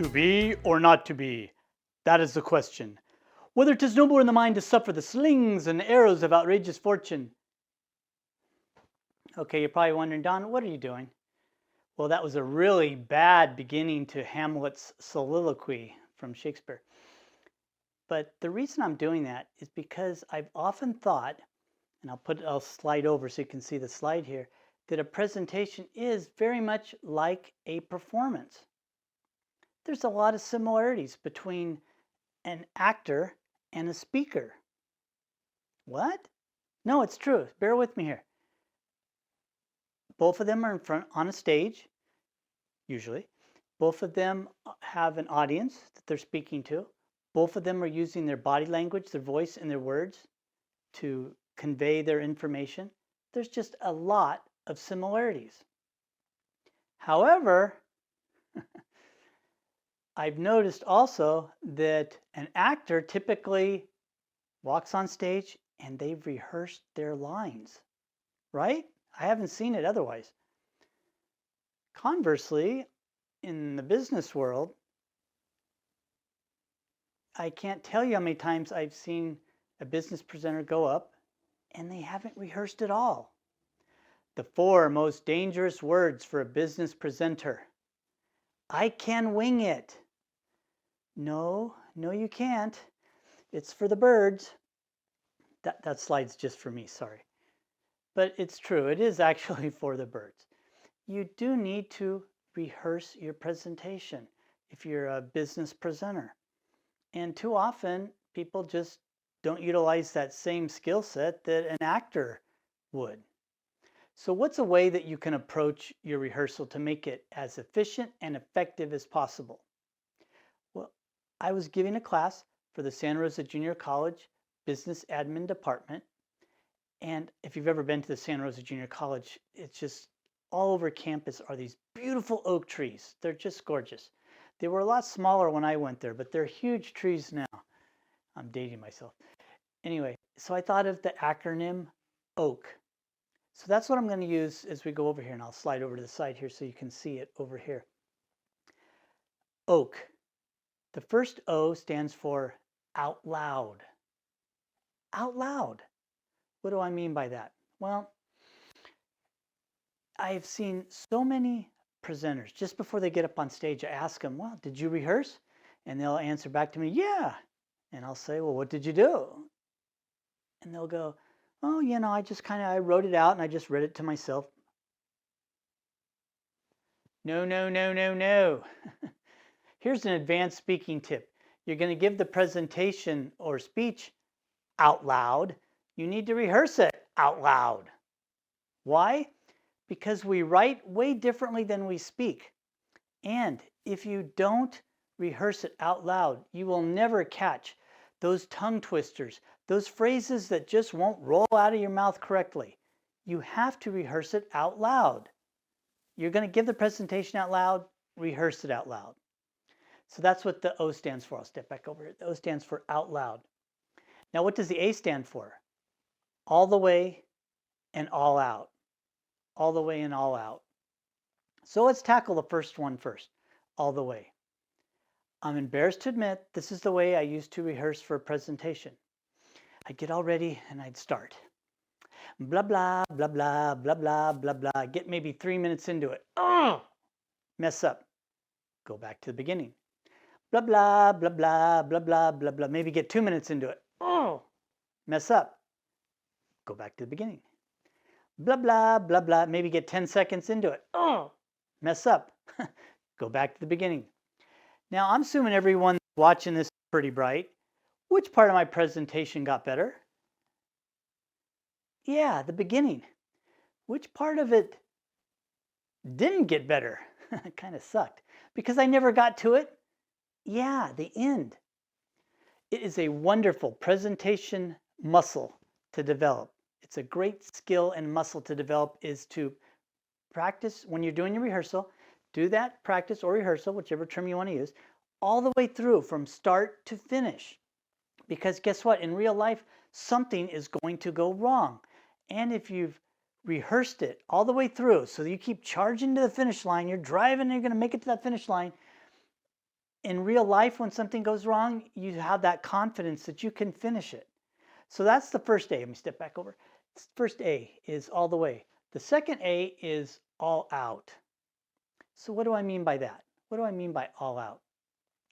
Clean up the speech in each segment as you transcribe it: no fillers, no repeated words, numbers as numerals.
To be or not to be? That is the question. Whether 'tis nobler in the mind to suffer the slings and arrows of outrageous fortune. Okay, you're probably wondering, Don, what are you doing? Well, that was a really bad beginning to Hamlet's soliloquy from Shakespeare. But the reason I'm doing that is because I've often thought, and I'll slide over so you can see the slide here, that a presentation is very much like a performance. There's a lot of similarities between an actor and a speaker. What? No, it's true. Bear with me here. Both of them are in front on a stage, usually. Both of them have an audience that they're speaking to. Both of them are using their body language, their voice, and their words to convey their information. There's just a lot of similarities. However, I've noticed also that an actor typically walks on stage and they've rehearsed their lines, right? I haven't seen it otherwise. Conversely, in the business world, I can't tell you how many times I've seen a business presenter go up and they haven't rehearsed at all. The 4 most dangerous words for a business presenter. I can wing it. No, you can't. It's for the birds. That slide's just for me, sorry. But it's true, it is actually for the birds. You do need to rehearse your presentation if you're a business presenter. And too often, people just don't utilize that same skill set that an actor would. So what's a way that you can approach your rehearsal to make it as efficient and effective as possible? Well, I was giving a class for the Santa Rosa Junior College Business Admin Department. And if you've ever been to the Santa Rosa Junior College, it's just all over campus are these beautiful oak trees. They're just gorgeous. They were a lot smaller when I went there, but they're huge trees now. I'm dating myself. Anyway, so I thought of the acronym OAK. So that's what I'm going to use as we go over here, and I'll slide over to the side here so you can see it over here. OAK. The first O stands for out loud. Out loud. What do I mean by that? Well, I've seen so many presenters, just before they get up on stage, I ask them, well, did you rehearse? And they'll answer back to me, yeah. And I'll say, well, what did you do? And they'll go, oh, I wrote it out and I just read it to myself. No. Here's an advanced speaking tip. You're going to give the presentation or speech out loud. You need to rehearse it out loud. Why? Because we write way differently than we speak. And if you don't rehearse it out loud, you will never catch those tongue twisters, those phrases that just won't roll out of your mouth correctly. You have to rehearse it out loud. You're going to give the presentation out loud, rehearse it out loud. So that's what the O stands for. I'll step back over it. The O stands for out loud. Now, what does the A stand for? All the way and all out. All the way and all out. So let's tackle the first one first, all the way. I'm embarrassed to admit this is the way I used to rehearse for a presentation. I'd get all ready and I'd start. Blah, blah, blah, blah, blah, blah, blah, blah. Get maybe 3 minutes into it. Oh! Mess up. Go back to the beginning. Blah, blah, blah, blah, blah, blah, blah, blah. Maybe get 2 minutes into it. Oh! Mess up. Go back to the beginning. Blah, blah, blah, blah. Maybe get 10 seconds into it. Oh! Mess up. Go back to the beginning. Now, I'm assuming everyone watching this is pretty bright. Which part of my presentation got better? Yeah, the beginning. Which part of it didn't get better? It kind of sucked because I never got to it. Yeah, the end. It is a wonderful presentation muscle to develop. It's a great skill and muscle to develop is to practice when you're doing your rehearsal. Do that practice or rehearsal, whichever term you want to use, all the way through from start to finish. Because guess what? In real life, something is going to go wrong. And if you've rehearsed it all the way through, so you keep charging to the finish line, you're driving, and you're going to make it to that finish line, in real life, when something goes wrong, you have that confidence that you can finish it. So that's the first A. Let me step back over. First A is all the way. The second A is all out. So what do I mean by that? What do I mean by all out?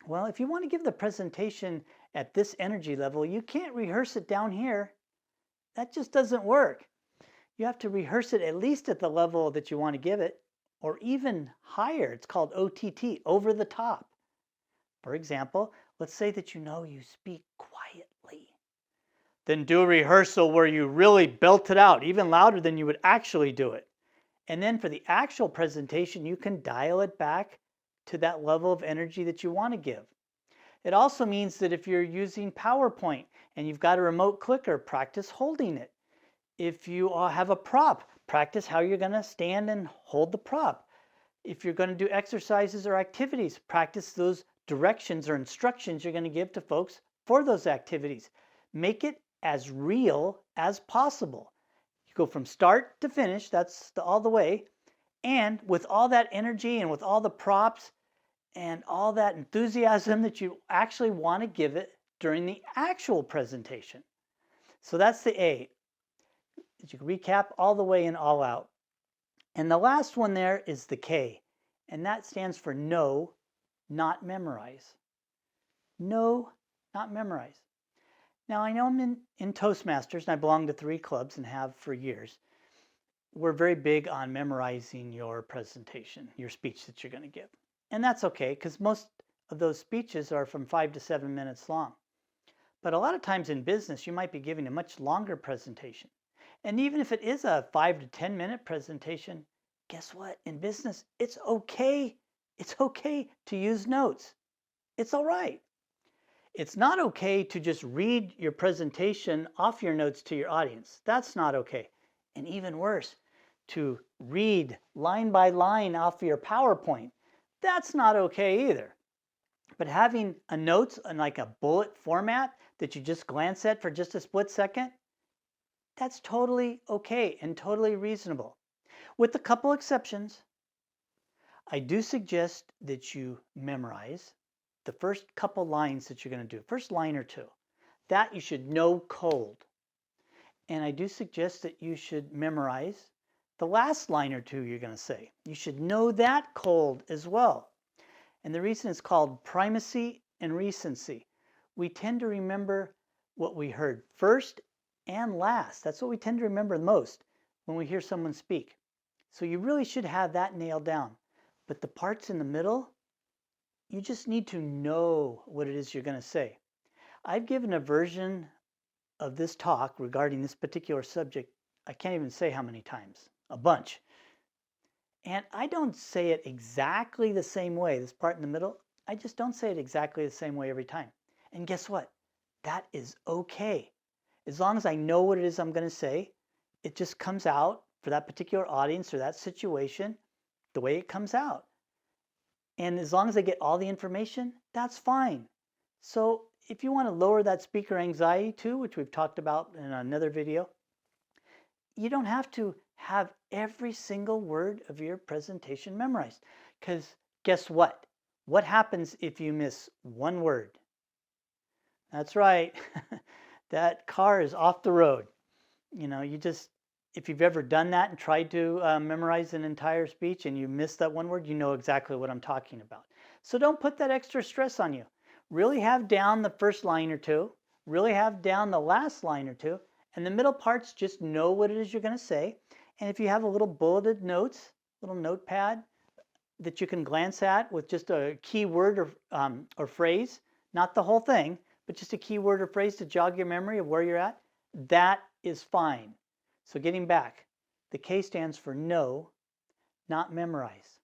Well, if you want to give the presentation at this energy level, you can't rehearse it down here. That just doesn't work. You have to rehearse it at least at the level that you want to give it, or even higher. It's called OTT, over the top. For example, let's say that you speak quietly. Then do a rehearsal where you really belt it out, even louder than you would actually do it. And then for the actual presentation, you can dial it back to that level of energy that you want to give. It also means that if you're using PowerPoint and you've got a remote clicker, practice holding it. If you have a prop, practice how you're going to stand and hold the prop. If you're going to do exercises or activities, practice those directions or instructions you're going to give to folks for those activities. Make it as real as possible. You go from start to finish, that's all the way, and with all that energy and with all the props and all that enthusiasm that you actually want to give it during the actual presentation. So that's the A. You can recap all the way and all out. And the last one there is the K, and that stands for know, not memorize. Know, not memorize. Now, I know I'm in Toastmasters, and I belong to 3 clubs and have for years. We're very big on memorizing your presentation, your speech that you're going to give. And that's okay, because most of those speeches are from 5 to 7 minutes long. But a lot of times in business, you might be giving a much longer presentation. And even if it is a 5 to 10 minute presentation, guess what? In business, it's okay. It's okay to use notes. It's all right. It's not okay to just read your presentation off your notes to your audience. That's not okay. And even worse, to read line by line off your PowerPoint. That's not okay either. But having a notes in like a bullet format that you just glance at for just a split second, that's totally okay and totally reasonable. With a couple exceptions, I do suggest that you memorize the first couple lines that you're going to do, first line or two. That you should know cold. And I do suggest that you should memorize the last line or two you're going to say. You should know that cold as well. And the reason it's called primacy and recency. We tend to remember what we heard first and last. That's what we tend to remember most when we hear someone speak. So you really should have that nailed down. But the parts in the middle, you just need to know what it is you're going to say. I've given a version of this talk regarding this particular subject, I can't even say how many times, a bunch. And I don't say it exactly the same way, this part in the middle, I just don't say it exactly the same way every time. And guess what? That is okay. As long as I know what it is I'm going to say, it just comes out for that particular audience or that situation the way it comes out. And as long as I get all the information, that's fine. So if you want to lower that speaker anxiety too, which we've talked about in another video, you don't have to have every single word of your presentation memorized. Because guess what? What happens if you miss one word? That's right. That car is off the road. If you've ever done that and tried to memorize an entire speech and you miss that one word, you know exactly what I'm talking about. So don't put that extra stress on you. Really have down the first line or two, really have down the last line or two, and the middle parts, just know what it is you're going to say. And if you have a little bulleted notes, little notepad that you can glance at with just a key word or phrase, not the whole thing, but just a key word or phrase to jog your memory of where you're at, that is fine. So getting back, the K stands for know, not memorize.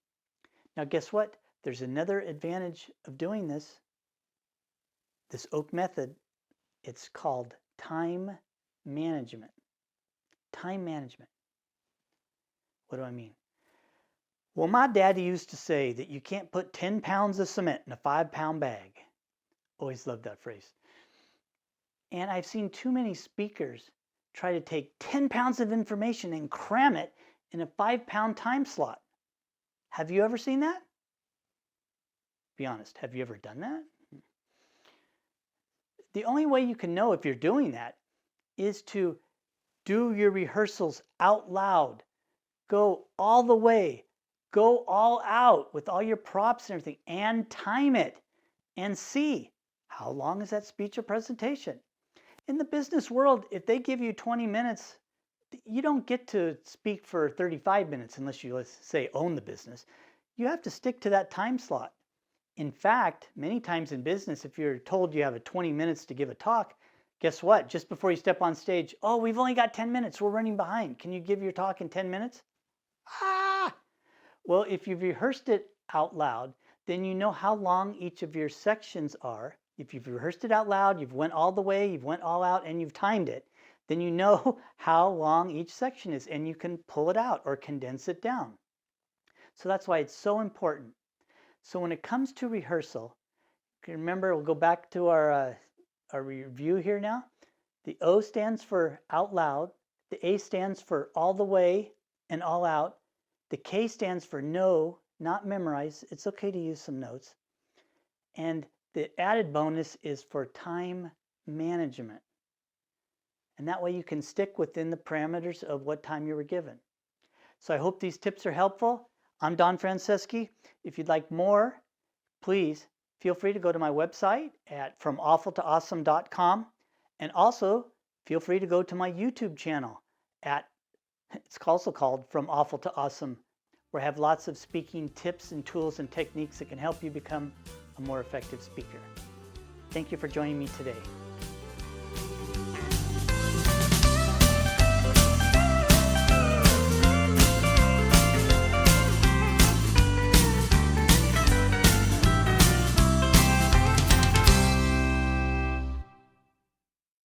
Now guess what? There's another advantage of doing this OAK method. It's called time management. Time management. What do I mean? Well, my daddy used to say that you can't put 10 pounds of cement in a 5-pound bag. Always loved that phrase. And I've seen too many speakers try to take 10 pounds of information and cram it in a 5-pound time slot. Have you ever seen that? Be honest, have you ever done that? The only way you can know if you're doing that is to do your rehearsals out loud. Go all the way. Go all out with all your props and everything, and time it and see how long is that speech or presentation. In the business world, if they give you 20 minutes, you don't get to speak for 35 minutes unless you, let's say, own the business. You have to stick to that time slot. In fact, many times in business, if you're told you have 20 minutes to give a talk, guess what? Just before you step on stage, oh, we've only got 10 minutes. We're running behind. Can you give your talk in 10 minutes? Well, if you've rehearsed it out loud, then you know how long each of your sections are. If you've rehearsed it out loud, you've went all the way, you've went all out, and you've timed it, then you know how long each section is, and you can pull it out or condense it down. So that's why it's so important. So when it comes to rehearsal, remember, we'll go back to our review here now. The O stands for out loud. The A stands for all the way and all out. The K stands for know, not memorize. It's okay to use some notes. And the added bonus is for time management. And that way you can stick within the parameters of what time you were given. So I hope these tips are helpful. I'm Don Franceschi. If you'd like more, please feel free to go to my website at fromawfultoawesome.com. And also feel free to go to my YouTube channel at, it's also called From Awful to Awesome, where I have lots of speaking tips and tools and techniques that can help you become a more effective speaker. Thank you for joining me today.